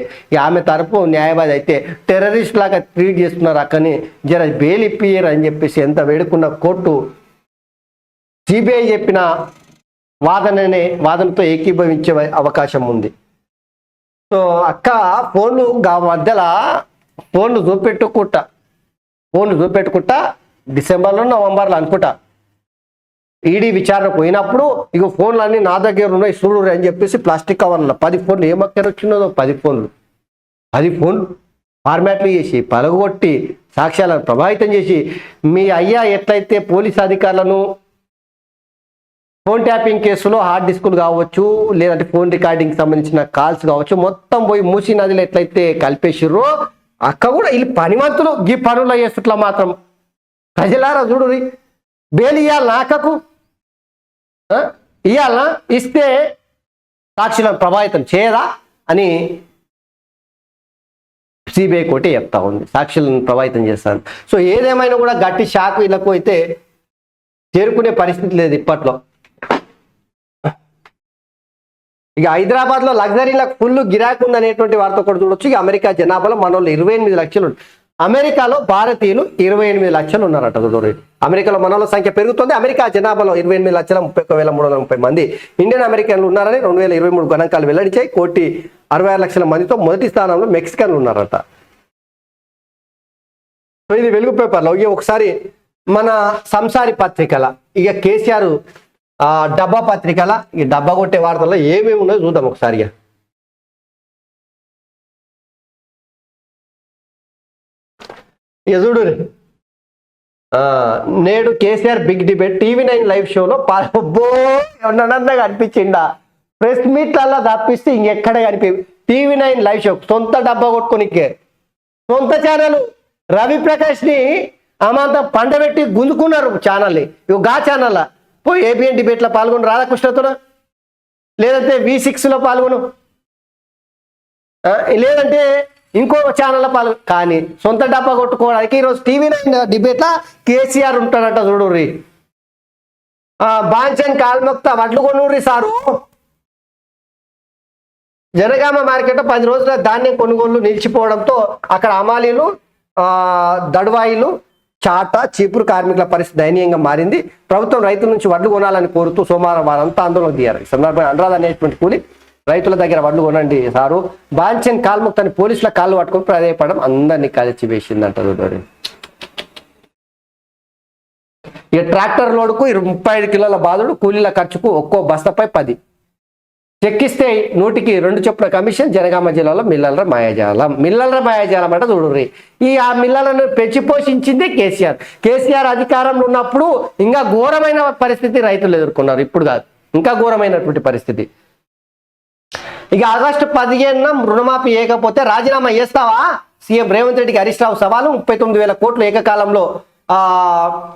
ఆమె తరపు న్యాయవాది అయితే టెర్రరిస్ట్ లాగా ట్రీట్ చేస్తున్నారు అక్కని, జర బెయిల్ ఇప్పియరు అని చెప్పేసి ఎంత వేడుకున్న కోర్టు సిబిఐ చెప్పిన వాదనతో ఏకీభవించే అవకాశం ఉంది. సో అక్క మధ్యలో ఫోన్లు చూపెట్టుకుంటా డిసెంబర్లో నవంబర్లో అనుకుంటా ఈడీ విచారణ పోయినప్పుడు ఇక ఫోన్లు అన్నీ నా దగ్గర ఉన్నాయి చూడు అని చెప్పేసి ప్లాస్టిక్ కవర్లో 10 ఫోన్లు ఏమక్కర వచ్చినదో 10 ఫోన్లు ఫార్మాట్లు చేసి పలగొట్టి సాక్ష్యాలను ప్రభావితం చేసి మీ అయ్యా ఎట్లయితే పోలీస్ అధికారులను ఫోన్ ట్యాపింగ్ కేసులో హార్డ్ డిస్కులు కావచ్చు లేదంటే ఫోన్ రికార్డింగ్ సంబంధించిన కాల్స్ కావచ్చు మొత్తం పోయి మూసీ నదిలో ఎట్లయితే కలిపేసిర్రో అక్క కూడా వీళ్ళు పనివంతులు ఈ పనులు చేస్తుట్లా మాత్రం ప్రజలారా చూడు. బెయిల్ ఇవ్వాలనా అక్కకు? ఇవ్వాలనా? ఇస్తే సాక్షులను ప్రభావితం చేయదా అని సిబిఐ కోర్టు చెప్తా ఉంది, సాక్షులను ప్రభావితం చేస్తాను. సో ఏదేమైనా కూడా గట్టి షాక్ వీళ్ళకు అయితే చేరుకునే పరిస్థితి లేదు ఇప్పట్లో. ఇక హైదరాబాద్లో లగ్జరీలకు ఫుల్ గిరాకు ఉందనేటువంటి వార్త కూడా చూడొచ్చు. ఇక అమెరికా జనాభాలో మనోళ్ళు 28 లక్షలు, అమెరికాలో భారతీయులు 28 లక్షలు ఉన్నారట. చూడండి, అమెరికాలో మనోళ్ళ సంఖ్య పెరుగుతుంది. అమెరికా జనాభాలో 28,31,330 మంది ఇండియన్ అమెరికన్లు ఉన్నారని 2023 గణాంకాలు వెల్లడించాయి. 1,66,00,000 మందితో మొదటి స్థానంలో మెక్సికన్లు ఉన్నారట. సో ఇది వెలుగు పేపర్లో. ఇక ఒకసారి మన సంసారి పత్రికల, ఇక కేసీఆర్ డబ్బా పత్రికల ఈ డబ్బా కొట్టే వార్తల్లో ఏమేమి ఉన్నాయో చూద్దాం ఒకసారి. ఇక చూడు, నేడు KCR big debate TV9 live షోలో నన్నగా అనిపించిండా, ప్రెస్ మీట్లల్లో తప్పిస్తే ఇంకెక్కడ కనిపి TV9 లైవ్ షో సొంత డబ్బా కొట్టుకోనికే సొంత ఛానల్ రవిప్రకాష్ని అమాంతం పండబెట్టి గుంజుకున్నారు ఛానల్ని. ఇవి గా ఛానల్ పోయి ABN డిబేట్లో పాల్గొను రాధాకృష్ణతో, లేదంటే V6లో పాల్గొను, లేదంటే ఇంకో ఛానల్లో పాల్గొను. కానీ సొంత డబ్బా కొట్టుకోవడానికి ఈరోజు TV9 డిబేట్లో కేసీఆర్ ఉంటాడట. చూడుర్రి, బాంచన్ కాల్మొక్త వడ్లు కొనుర్రి సారు. జనగామ మార్కెట్ 10 రోజుల ధాన్యం కొనుగోళ్లు నిలిచిపోవడంతో అక్కడ అమాలీలు, దడువాయిలు, చాట, చీపురు కార్మికుల పరిస్థితి దయనీయంగా మారింది. ప్రభుత్వం రైతుల నుంచి వడ్లు కొనాలని కోరుతూ సోమవారం వారంతా ఆందోళన దిగారు. ఈ సందర్భంగా అనురాధ అనేటువంటి కూలి రైతుల దగ్గర వడ్లు కొనండి సారు, బాంచన్ కాల్ముక్తని పోలీసుల కాళ్ళు పట్టుకొని ప్రాధాయపడడం అందరినీ కలిసి వేసిందంటారు. ఇక ట్రాక్టర్ లోడుకు 35 కిలోల బాధుడు, కూలీల ఖర్చుకు ఒక్కో బస్తపై 10 చెక్కిస్తే 100కి 2 చొప్పున కమిషన్. జనగామ జిల్లాలో మిల్లర్ల మాయాజాలం అంటే చూడుర్రి. ఆ మిల్లర్లను పెంచి పోషించింది కేసీఆర్ అధికారంలో ఉన్నప్పుడు ఇంకా ఘోరమైన పరిస్థితి రైతులు ఎదుర్కొన్నారు. ఇప్పుడు కాదు, ఇంకా ఘోరమైనటువంటి పరిస్థితి. ఇక ఆగస్టు 15న రుణమాఫీ ఏకపోతే రాజీనామా చేస్తావా? సీఎం రేవంత్ రెడ్డికి హరీష్ రావు సవాలు. 39,000 కోట్లు ఏకకాలంలో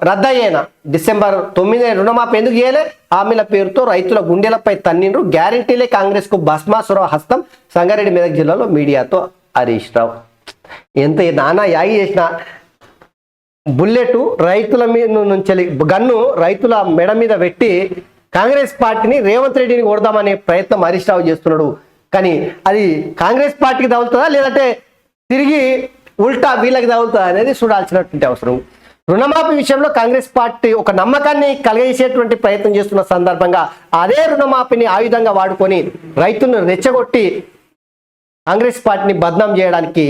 రద్దయ్యేనా? డిసెంబర్ 9 రుణమాఫీ ఎందుకు చేయలే? హామీల పేరుతో రైతుల గుండెలపై తన్నిండ్రు, గ్యారంటీలే కాంగ్రెస్ కు భస్మాసుర హస్తం. సంగారెడ్డి మెదక్ జిల్లాలో మీడియాతో హరీష్ రావు. ఎంత నానా యాగి చేసిన బుల్లెట్ రైతుల మీద నుంచి గన్ను రైతుల మెడ మీద పెట్టి కాంగ్రెస్ పార్టీని, రేవంత్ రెడ్డిని కొడదామనే ప్రయత్నం హరీష్ రావు చేస్తున్నాడు. కానీ అది కాంగ్రెస్ పార్టీకి తగులుతుందా, లేదంటే తిరిగి ఉల్టా వీళ్ళకి తగులుతుందా అనేది చూడాల్సినటువంటి అవసరం. రుణమాఫీ విషయంలో కాంగ్రెస్ పార్టీ ఒక నమ్మకాన్ని కలిగేసేటువంటి ప్రయత్నం చేస్తున్న సందర్భంగా అదే రుణమాఫీని ఆయుధంగా వాడుకొని రైతులను రెచ్చగొట్టి కాంగ్రెస్ పార్టీని బద్నాం చేయడానికి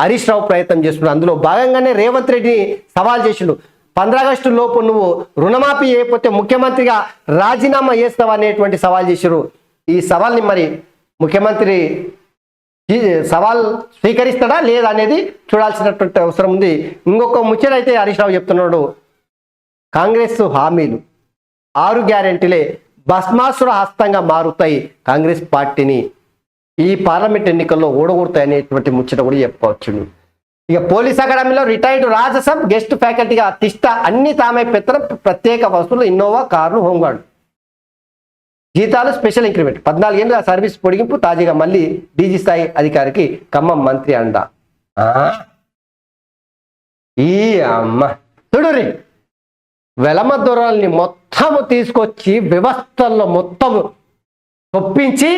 హరీష్ రావు ప్రయత్నం చేస్తున్నాడు. అందులో భాగంగానే రేవంత్ రెడ్డిని సవాల్ చేసిండు. 15 ఆగస్టు లోపు నువ్వు రుణమాఫీ చేయకపోతే ముఖ్యమంత్రిగా రాజీనామా చేస్తావా అనేటువంటి సవాల్ చేశారు. ఈ సవాల్ని మరి ముఖ్యమంత్రి సవాల్ స్వీకరిస్తాడా లేదా అనేది చూడాల్సినటువంటి అవసరం ఉంది. ఇంకొక ముచ్చట అయితే హరీష్ రావు చెప్తున్నాడు, కాంగ్రెస్ హామీలు 6 గ్యారెంటీలే భస్మాసుర హస్తంగా మారుతాయి, కాంగ్రెస్ పార్టీని ఈ పార్లమెంట్ ఎన్నికల్లో ఓడగొడతాయి అనేటువంటి ముచ్చట కూడా చెప్పుకోవచ్చు. ఇక పోలీస్ అకాడమీలో రిటైర్డ్ రాజసం గెస్ట్ ఫ్యాకల్టీగా తిష్ట, అన్ని తామే పెత్తనం, ప్రత్యేక వస్తువులు, ఇన్నోవా కార్లు, హోంగార్డు జీతాలు, స్పెషల్ ఇంక్రిమెంట్, 14 ఏళ్ళ సర్వీస్ పొడిగింపు, తాజాగా మళ్ళీ డీజీ స్థాయి అధికారికి ఖమ్మం మంత్రి అండ. ఈ అమ్మ చూడురి, వెలమ దొరల్ని మొత్తము తీసుకొచ్చి వ్యవస్థల్లో మొత్తము ఒప్పించి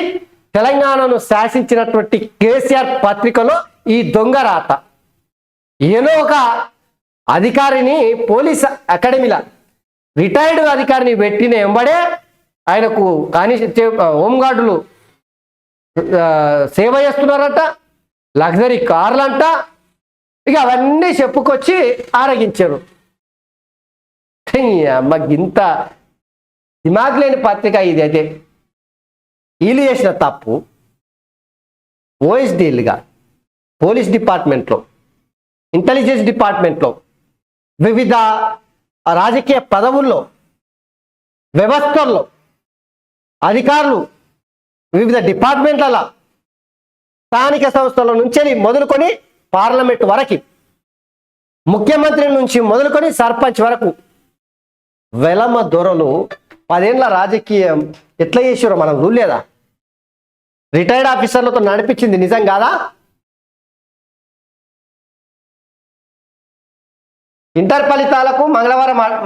తెలంగాణను శాసించినటువంటి కేసీఆర్ పత్రికలో ఈ దొంగ రాత. ఏదో ఒక అధికారిని పోలీస్ అకాడమీలో రిటైర్డ్ అధికారిని పెట్టిన ఎంబడే ఆయనకు కానీ హోంగార్డులు సేవ చేస్తున్నారట, లగ్జరీ కార్లంట. ఇక అవన్నీ చెప్పుకొచ్చి ఆరగించారు. అమ్మకి ఇంత దిమాగ్ లేని పత్రిక ఇది. అయితే వీళ్ళు చేసిన తప్పు ఓఎస్డీలుగా పోలీస్ డిపార్ట్మెంట్లో, ఇంటెలిజెన్స్ డిపార్ట్మెంట్లో, వివిధ రాజకీయ పదవుల్లో, వ్యవస్థల్లో అధికారులు, వివిధ డిపార్ట్మెంట్ల, స్థానిక సంస్థల నుంచి మొదలుకొని పార్లమెంట్ వరకు, ముఖ్యమంత్రి నుంచి మొదలుకొని సర్పంచ్ వరకు వెలమ దొరలు 10 ఏళ్ల రాజకీయం ఎట్లా చేసారో మనం చూడలేదా? రిటైర్డ్ ఆఫీసర్లతో నడిపించింది నిజం కాదా? ఇంటర్ ఫలితాలకు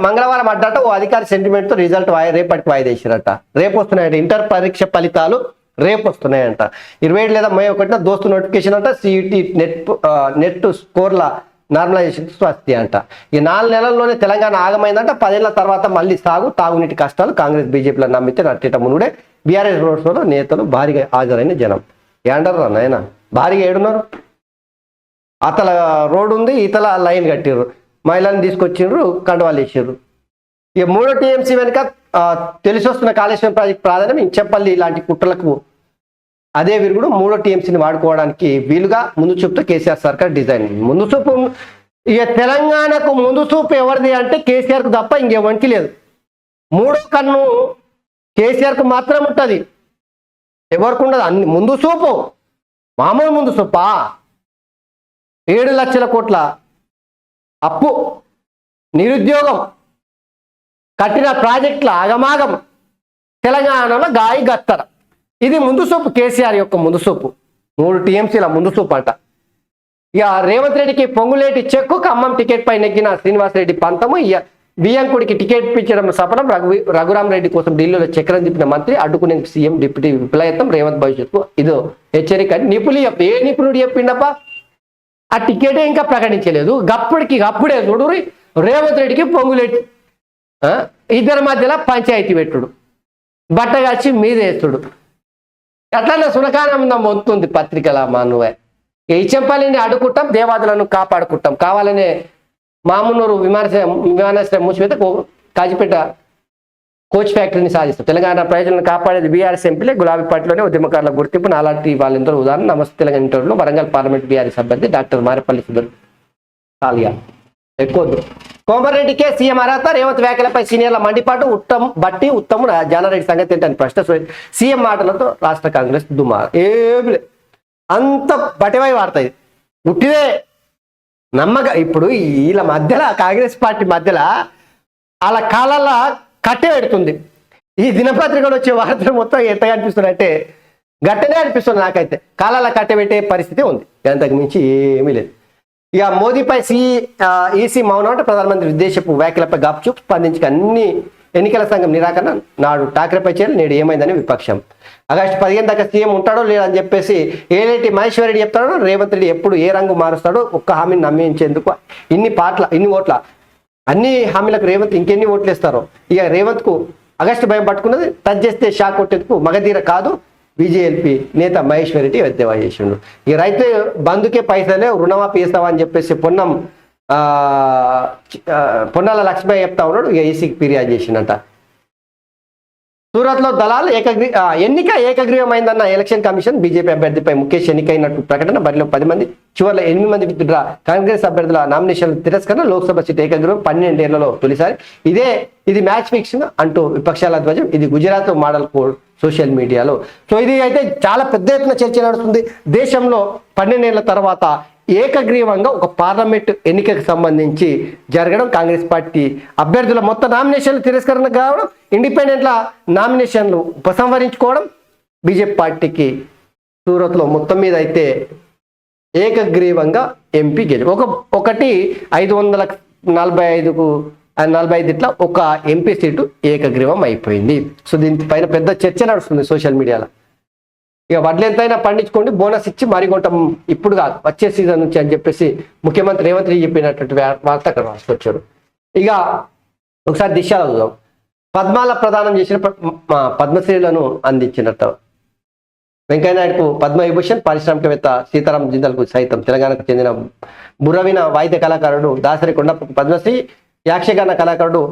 మంగళవారం అడ్డట ఓ అధికారి సెంటిమెంట్తో రిజల్ట్ రేపటికి వాయిదా వేసిరట. రేపు వస్తున్నాయంట ఇంటర్ పరీక్ష ఫలితాలు, రేపు వస్తున్నాయంట. 27 లేదా May 1 దోస్తు నోటిఫికేషన్ అంట. సిఈటి నెట్ స్కోర్ల నార్మలైజేషన్ స్వస్తి అంట. ఈ 4 నెలల్లోనే తెలంగాణ ఆగమైందంట. 10 ఏళ్ల తర్వాత మళ్ళీ తాగునీటి కష్టాలు కాంగ్రెస్ బీజేపీలో నమ్మితే నట్టేట మునుడే. బీఆర్ఎస్ రోడ్ షోలో నేతలు భారీగా హాజరైన జనం ఏండర్రా నాయన, భారీగా ఏడున్నారు. అతల రోడ్డు ఉంది, ఇతల లైన్ కట్టిర్రు, మహిళలను తీసుకొచ్చిండ్రు, కండవాళ్ళు వేసారు. ఇక 3వ టీఎంసీ వెనుక తెలిసి వస్తున్న కాళేశ్వరం ప్రాజెక్ట్ ప్రాధాన్యం ఇంచెప్పల్లి ఇలాంటి కుట్రలకు అదే విరుగుడు 3వ టీఎంసీని వాడుకోవడానికి వీలుగా ముందు చూపుతో కేసీఆర్ సర్కార్ డిజైన్. ముందు చూపు ఇక తెలంగాణకు ముందు చూపు ఎవరిది అంటే కేసీఆర్కు తప్ప ఇంకెవరికి లేదు. 3వ కన్ను కేసీఆర్కు మాత్రం ఉంటుంది, ఎవరికి ఉండదు. అన్ని ముందు చూపు, మామూలు ముందు చూపా. 7 లక్షల కోట్ల అప్పు, నిరుద్యోగం, కట్టిన ప్రాజెక్టుల ఆగమాగం, తెలంగాణలో గాయి గత్తర. ఇది ముందు చూపు, కేసీఆర్ యొక్క ముందు చూపు. 3 టీఎంసీల ముందు చూపు అంట. ఇక రేవంత్ రెడ్డికి పొంగులేటి చెక్కు, ఖమ్మం టికెట్ పై నెగ్గిన శ్రీనివాసరెడ్డి పంతము. ఇక బియ్యంకుడికి టికెట్ ఇప్పించడం సఫలం. రఘురామ్ రెడ్డి కోసం ఢిల్లీలో చక్రం తిప్పిన మంత్రి, అడ్డుకునే సీఎం డిప్యూటీ విఫలయత్నం. రేవంత్ భవిష్యత్తు ఇదో హెచ్చరిక. నిపుణులు ఏ నిపుణుడు చెప్పిండప్ప? ఆ టికెటే ఇంకా ప్రకటించలేదు. అప్పుడే చూడు రేవంత్ రెడ్డికి పొంగులేటి ఇద్దరి మధ్యలో పంచాయతీ పెట్టుడు, బట్టగాచి మీదేస్తుడు. ఎట్లన్నా సునకానందం వస్తుంది పత్రికల మానువే. ఇచ్చంపల్లిని అడ్డుకుంటాం, దేవాదులను కాపాడుకుంటాం. కావాలనే మామునూరు విమానాశ్రయం మూసివేత కాజిపేట కోచ్ ఫ్యాక్టరీని సాధిస్తాం. తెలంగాణ ప్రజలను కాపాడేది బీఆర్ఎస్ ఎంపీలే. గులాబీ పార్టీలోనే ఉద్యమకారుల గుర్తింపు. నాలాంటి వాళ్ళందరూ ఉదాహరణ. నమస్తే తెలంగాణ ఇంటర్వ్యూలో వరంగల్ పార్లమెంట్ బీఆర్ఎస్ అభ్యర్థి డాక్టర్ మారేపల్లి సుధీర్ కాలియా. ఎక్కువద్దు. కోమరెడ్డికే సీఎం అర్హత. రేవంత్ వ్యాఖ్యలపై సీనియర్ల మండిపాటు. ఉత్తమ్ జానారెడ్డి సంగతి ఏంటని ప్రశ్న. సీఎం మాటలతో రాష్ట్ర కాంగ్రెస్ దుమారు. ఏమి అంత బటివై వాడతాయి, ఉట్టిదే నమ్మక. ఇప్పుడు వీళ్ళ మధ్యలో, కాంగ్రెస్ పార్టీ మధ్యలో వాళ్ళ కాలాల కట్టె పెడుతుంది. ఈ దినపత్రికలు వచ్చే వార్తలు మొత్తం ఎట్లా అనిపిస్తున్నాయంటే గట్టనే అనిపిస్తుంది నాకైతే. కాలాల కట్టె పెట్టే పరిస్థితి ఉంది, అంతకు మించి ఏమీ లేదు. ఇక మోదీపై ఈసీ మౌనం అంటే ప్రధానమంత్రి విదేశపు వ్యాఖ్యలపై గప్చుప్ స్పందించి అన్ని ఎన్నికల సంఘం నిరాకరణ. నాడు ఠాక్రేపై చేయాలి, నేడు ఏమైందని విపక్షం. ఆగస్టు 15 దాకా సీఎం ఉంటాడో లేదని చెప్పేసి ఏలేటి మహేశ్వర్ రెడ్డి చెప్తాడో, రేవంత్ రెడ్డి ఎప్పుడు ఏ రంగు మారుస్తాడో. ఒక్క హామీని నమ్మించేందుకు ఇన్ని ఓట్ల, అన్ని హామీలకు రేవంత్ ఇంకెన్ని ఓట్లు ఇస్తారో. ఇక రేవంత్కు ఆగస్టు భయం పట్టుకున్నది. టచ్ చేస్తే షాక్ కొట్టేందుకు మగధీర కాదు బీజేపీ నేత మహేశ్వర్ రెడ్డి ఎద్దేవా చేసిండు. ఇక రైతు బంధుకే పైసలే, రుణమాఫీ చేస్తావా అని చెప్పేసి పొన్నాల లక్ష్మయ్య చెప్తా ఉన్నాడు. ఇక ఈసీకి ఫిర్యాదు చేసిండట. సూరత్లో దళాలు ఎన్నిక ఏకగ్రీవమైందన్న ఎలక్షన్ కమిషన్. బీజేపీ అభ్యర్థిపై ముఖేష్ ఎన్నికైనట్టు ప్రకటన. బరిలో 10 మంది, చివరిలో 8 మంది విత్డ్రా. కాంగ్రెస్ అభ్యర్థుల నామినేషన్ తిరస్కరణ. లోక్సభ సీట్ ఏకగ్రీవం 12 ఏళ్లలో తొలిసారి. ఇది మ్యాచ్ ఫిక్సింగ్ అంటూ విపక్షాల ధ్వజం. ఇది గుజరాత్ మోడల్ కోడ్ సోషల్ మీడియాలో. సో ఇది అయితే చాలా పెద్ద ఎత్తున చర్చ నడుస్తుంది దేశంలో. 12 ఏళ్ల తర్వాత ఏకగ్రీవంగా ఒక పార్లమెంట్ ఎన్నికకు సంబంధించి జరగడం, కాంగ్రెస్ పార్టీ అభ్యర్థుల మొత్తం నామినేషన్లు తిరస్కరణ కావడం, ఇండిపెండెంట్ల నామినేషన్లు ఉపసంహరించుకోవడం. బీజేపీ పార్టీకి సూరత్లో మొత్తం మీద అయితే ఏకగ్రీవంగా ఎంపీ గెలుపు. ఒకటి 545 ఇట్లా ఒక ఎంపీ సీటు ఏకగ్రీవం అయిపోయింది. సో దీనిపైన పెద్ద చర్చ నడుస్తుంది సోషల్ మీడియాలో. ఇక వడ్లు ఎంతైనా పండించుకోండి, బోనస్ ఇచ్చి మరి కొంటాం, ఇప్పుడు కాదు వచ్చే సీజన్ నుంచి అని చెప్పేసి ముఖ్యమంత్రి రేవంత్ రెడ్డి చెప్పినటువంటి వార్త అక్కడ రాసుకొచ్చారు. ఇక ఒకసారి దిశలో చూద్దాం. పద్మాల ప్రదానం చేసిన పద్మశ్రీలను అందించినట్టు వెంకయ్యనాయుడుకు పద్మవిభూషణ్. పారిశ్రామికవేత్త సీతారాం జిందాల్కు సైతం తెలంగాణకు చెందిన బుర్రవిన వాయిద్య కళాకారుడు దాసరి కొండప్పకు పద్మశ్రీ. యాక్షగాన కళాకారుడు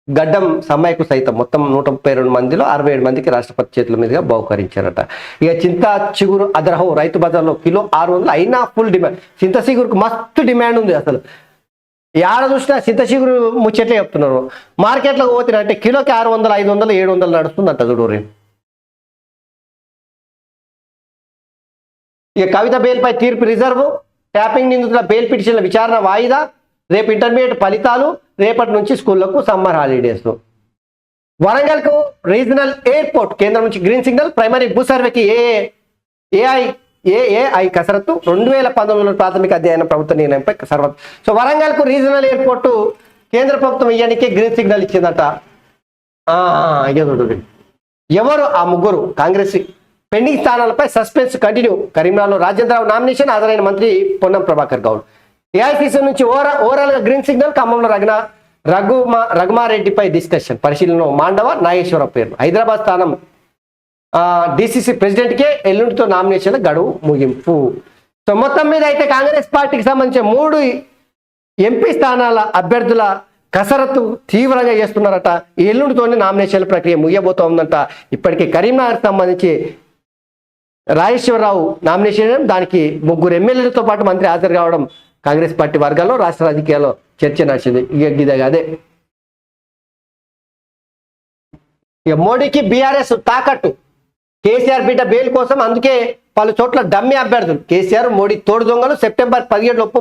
గడ్డం సమ్మాయికు సైతం మొత్తం 132 మందిలో 67 మందికి రాష్ట్రపతి చేతుల మీదుగా బహుకరించారట. ఇక చింత చిగురు అదరహో రైతు బజార్లో కిలో 600 అయినా ఫుల్ డిమాండ్. చింత చిగురుకు మస్తు డిమాండ్ ఉంది. అసలు ఏడ చూసినా చింత చిగురు ముచ్చట్లే చెప్తున్నారు. మార్కెట్లోకి పోతున్నారంటే కిలోకి 600, 500, 700 నడుస్తుందంట చూడూరి. ఇక కవిత బెయిల్పై తీర్పు రిజర్వ్. ట్యాపింగ్ నిందితుల బెయిల్ పిటిషన్ల విచారణ వాయిదా. రేపు ఇంటర్మీడియట్ ఫలితాలు. రేపటి నుంచి స్కూళ్లకు సమ్మర్ హాలిడేస్. వరంగల్కు రీజనల్ ఎయిర్పోర్ట్ కేంద్రం నుంచి గ్రీన్ సిగ్నల్. ప్రైమరీ భూ సర్వేకి ఏఐ ఏఐ కసరత్తు 2019 ప్రాథమిక అధ్యయన ప్రభుత్వ నిర్ణయంపై సర్వత్. సో వరంగల్కు రీజనల్ ఎయిర్పోర్టు కేంద్ర ప్రభుత్వం ఇయ్యానికి గ్రీన్ సిగ్నల్ ఇచ్చిందట. ఎవరు ఆ ముగ్గురు? కాంగ్రెస్ పెండింగ్ స్థానాలపై సస్పెన్స్ కంటిన్యూ. కరీంనగర్లో రాజేంద్రరావు నామినేషన్, హాజరైన మంత్రి పొన్నం ప్రభాకర్ గౌడ్. ఏఐసిసి నుంచి ఓవరాల్ గా గ్రీన్ సిగ్నల్. ఖమ్మంలో రఘుమారెడ్డిపై డిస్కషన్, పరిశీలన మాండవ నాగేశ్వరరావు పేరు. హైదరాబాద్ స్థానం డిసిసి ప్రెసిడెంట్కే ఎల్లుండితో నామినేషన్ల గడువు ముగింపు. సో మొత్తం మీద అయితే కాంగ్రెస్ పార్టీకి సంబంధించిన 3 ఎంపీ స్థానాల అభ్యర్థుల కసరత్తు తీవ్రంగా చేస్తున్నారట. ఈ ఎల్లుండితోనే నామినేషన్ల ప్రక్రియ ముగియబోతోందంట. ఇప్పటికే కరీంనగర్ సంబంధించి రాజేశ్వరరావు నామినేషన్, దానికి 3 ఎమ్మెల్యేలతో పాటు మంత్రి హాజరు కావడం కాంగ్రెస్ పార్టీ వర్గాల్లో రాష్ట్ర రాజకీయాల్లో చర్చ నడిచింది. అదే ఇక మోడీకి బీఆర్ఎస్ తాకట్టు. కేసీఆర్ బిడ్డ బెయిల్ కోసం అందుకే పలు చోట్ల డమ్మి అభ్యర్థులు. కేసీఆర్ మోడీ తోడు దొంగలు. సెప్టెంబర్ 17 లోపు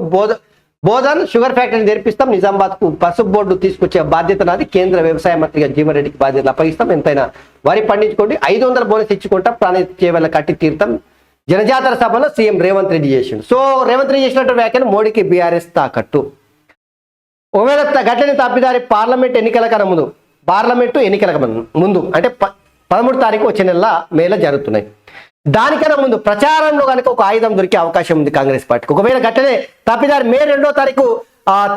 బోధన్ షుగర్ ఫ్యాక్టరీని తెరిపిస్తాం. నిజామాబాద్ కు పసుపు బోర్డు తీసుకొచ్చే బాధ్యత నాది. కేంద్ర వ్యవసాయ మంత్రిగా జీవన్రెడ్డికి బాధ్యతలు అప్పగిస్తాం. ఎంతైనా వరి పండించుకోండి, 500 బోనస్ ఇచ్చుకుంటాం, ప్రాణిత చేవల కట్టి తీరుతాం. జనజాతర సభలో సీఎం రేవంత్ రెడ్డి చేసిండు. సో రేవంత్ రెడ్డి చేసినట్టు వ్యాఖ్యలు మోడీకి బీఆర్ఎస్ తాకట్టు. ఒకవేళ గట్లని తప్పిదారి పార్లమెంట్ ఎన్నికల ముందు అంటే 13 తారీఖు వచ్చే నెల మేల జరుగుతున్నాయి. దానికన్నా ముందు ప్రచారంలో కనుక ఒక ఆయుధం దొరికే అవకాశం ఉంది కాంగ్రెస్ పార్టీకి. ఒకవేళ గట్టనే తప్పిదారి మే 2వ తారీఖు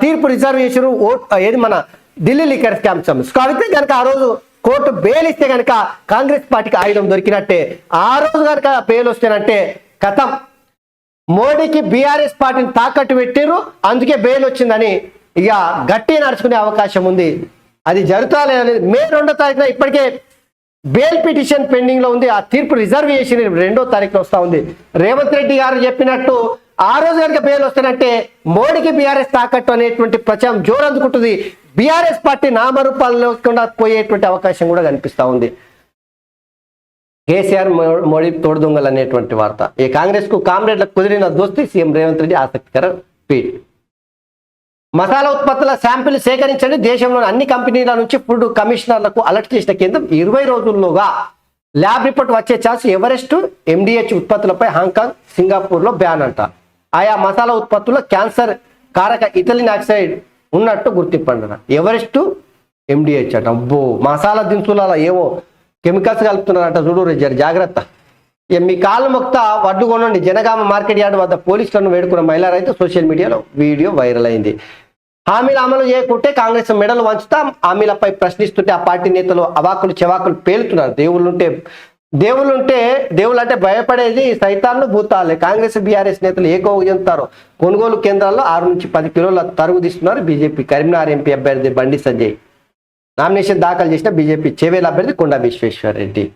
తీర్పు రిజర్వ్ చేసిన ఏది మన ఢిల్లీ లిక్కర్ స్కామ్ అయితే కనుక ఆ రోజు కోర్టు బెయిల్ ఇస్తే కనుక కాంగ్రెస్ పార్టీకి ఆయుధం దొరికినట్టే. ఆ రోజు కనుక బెయిల్ వస్తేనంటే కథం, మోడీకి బీఆర్ఎస్ పార్టీని తాకట్టు పెట్టారు, అందుకే బెయిల్ వచ్చిందని ఇక గట్టి నడుచుకునే అవకాశం ఉంది. అది జరుగుతా లేదనేది మే 2వ తారీఖున ఇప్పటికే బెయిల్ పిటిషన్ పెండింగ్ లో ఉంది. ఆ తీర్పు రిజర్వ్ చేసి 2వ తారీఖున వస్తా ఉంది. రేవంత్ రెడ్డి గారు చెప్పినట్టు ఆ రోజు కనుక బెయిల్ వస్తానంటే మోడీకి బీఆర్ఎస్ తాకట్టు అనేటువంటి ప్రచారం జోరందుకుంటుంది. బీఆర్ఎస్ పార్టీ నామరూపాలు లేకుండా పోయేటువంటి అవకాశం కూడా కనిపిస్తా ఉంది. కేసీఆర్ మోడీ తోడు దొంగలు అనేటువంటి వార్త. ఈ కాంగ్రెస్ కు కామ్రేడ్లకు కుదిరిన దోస్తి సీఎం రేవంత్ రెడ్డి ఆసక్తికర ట్వీట్. మసాలా ఉత్పత్తుల శాంపిల్ సేకరించండి. దేశంలోని అన్ని కంపెనీల నుంచి ఫుడ్ కమిషనర్లకు అలర్ట్ చేసిన కేంద్రం 20 రోజుల్లోగా ల్యాబ్ రిపోర్ట్ వచ్చే ఛాన్స్. ఎవరెస్ట్ ఎండిహెచ్ ఉత్పత్తులపై హాంకాంగ్, సింగపూర్ లో బ్యాన్ అంట. ఆయా మసాలా ఉత్పత్తుల్లో క్యాన్సర్ కారక ఇథిలిన్ ఆక్సైడ్ ఉన్నట్టు గుర్తింపండి. ఎవరెస్ట్ ఎండిహెచ్ అట. అబ్బో, మసాలా దినుసులలో ఏవో కెమికల్స్ కలుపుతున్నారంట. చూడు జాగ్రత్త. మీ కాళ్ళు మొక్త వడ్డు కొనండి. జనగామ మార్కెట్ యార్డ్ వద్ద పోలీసులను వేడుకున్న మహిళా రైతు సోషల్ మీడియాలో వీడియో వైరల్ అయింది. హామీలు అమలు చేయకుంటే కాంగ్రెస్ మెడలు వంచుతాం. హామీలపై ప్రశ్నిస్తుంటే ఆ పార్టీ నేతలు అవాకులు చెవాకులు పేలుతున్నారు. దేవుళ్ళు అంటే భయపడేది సైతాన్లు భూతాలే. కాంగ్రెస్ బీఆర్ఎస్ నేతలు ఏకోగా చెందుతారు. కొనుగోలు కేంద్రాల్లో 6 నుంచి 10 కిలోల తరుగు తీస్తున్నారు. బీజేపీ కరీంనగర్ ఎంపీ అభ్యర్థి బండి సంజయ్ నామినేషన్ దాఖలు చేసిన బీజేపీ చేవేల అభ్యర్థి కొండా విశ్వేశ్వర్ రెడ్డి.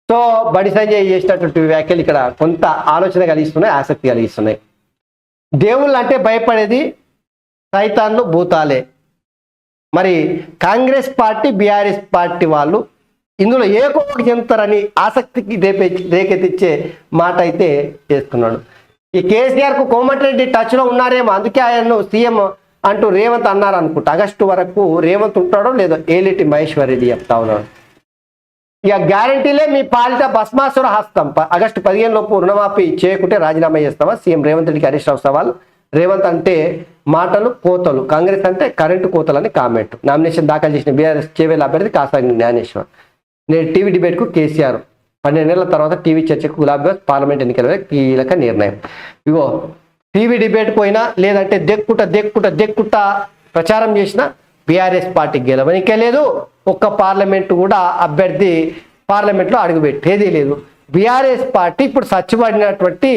సో బండి సంజయ్ చేసినటువంటి వ్యాఖ్యలు ఇక్కడ కొంత ఆలోచన కలిగిస్తున్నాయి, ఆసక్తి కలిగిస్తున్నాయి. దేవుళ్ళు అంటే భయపడేది సైతాన్లు భూతాలే. మరి కాంగ్రెస్ పార్టీ బీఆర్ఎస్ పార్టీ వాళ్ళు ఇందులో ఏకోకి చెందుతారని ఆసక్తికి రేకెత్తిచ్చే మాట అయితే చేస్తున్నాడు. ఈ కేసీఆర్ కు కోమటిరెడ్డి టచ్ లో ఉన్నారేమో, అందుకే ఆయన్ను సీఎం అంటూ రేవంత్ అన్నారు అనుకుంటా. ఆగస్టు వరకు రేవంత్ ఉంటాడో లేదో ఏలిటి మహేశ్వర్ రెడ్డి చెప్తా ఉన్నాడు. ఇక గ్యారంటీలే మీ పాలిట భస్మాసుర హస్తం. ఆగస్టు 15 లోపు రుణమాఫీ చేయకుంటే రాజీనామా చేస్తామా? సీఎం రేవంత్ రెడ్డికి హరీష్ రావు సవాల్. రేవంత్ అంటే మాటలు కోతలు, కాంగ్రెస్ అంటే కరెంటు కోతలని కామెంట్. నామినేషన్ దాఖలు చేసిన బీఆర్ఎస్ చేవేల అభ్యర్థి కాసాని జ్ఞానేశ్వర్. నేడు టీవీ డిబేట్కు కేసీఆర్. 12 నెలల తర్వాత టీవీ చర్చకు గులాబీ బాస్. పార్లమెంట్ ఎన్నికల కీలక నిర్ణయం. ఇగో టీవీ డిబేట్ పోయినా లేదంటే దెక్కుట ప్రచారం చేసిన బీఆర్ఎస్ పార్టీ గెలవనికే లేదు. ఒక్క పార్లమెంట్ కూడా అభ్యర్థి పార్లమెంట్లో అడుగుపెట్టేది లేదు. బీఆర్ఎస్ పార్టీ ఇప్పుడు సచ్చిపడినటువంటి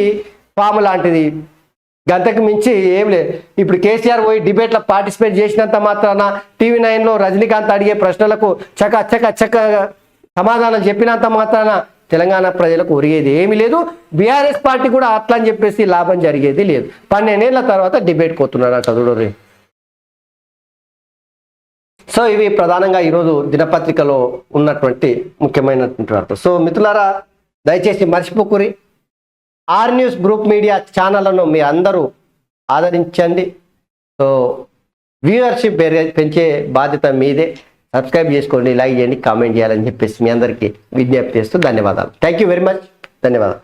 పాము లాంటిది, గంతకు మించి ఏం లేదు. ఇప్పుడు కేసీఆర్ పోయి డిబేట్లో పార్టిసిపేట్ చేసినంత మాత్రాన TV9లో రజనీకాంత్ అడిగే ప్రశ్నలకు చక్క సమాధానం చెప్పినంత మాత్రాన తెలంగాణ ప్రజలకు ఒరిగేది ఏమీ లేదు. బీఆర్ఎస్ పార్టీ కూడా అట్లా అని చెప్పేసి లాభం జరిగేది లేదు. 12 ఏళ్ల తర్వాత డిబేట్ కోతున్నాడు అట చూడరు. సో ఇవి ప్రధానంగా ఈరోజు దినపత్రికలో ఉన్నటువంటి ముఖ్యమైనటువంటి వార్త. సో మిత్రులారా, దయచేసి మర్చిపోకురి ఆర్ న్యూస్ గ్రూప్ మీడియా ఛానళ్లను మీరు అందరూ ఆదరించండి. సో వ్యూవర్షిప్ పెంచే బాధ్యత మీదే. సబ్స్క్రైబ్ చేసుకోండి, లైక్ చేయండి, కామెంట్ చేయాలని చెప్పేసి మీ అందరికీ విజ్ఞప్తి చేస్తూ ధన్యవాదాలు. Thank you very much. ధన్యవాదాలు.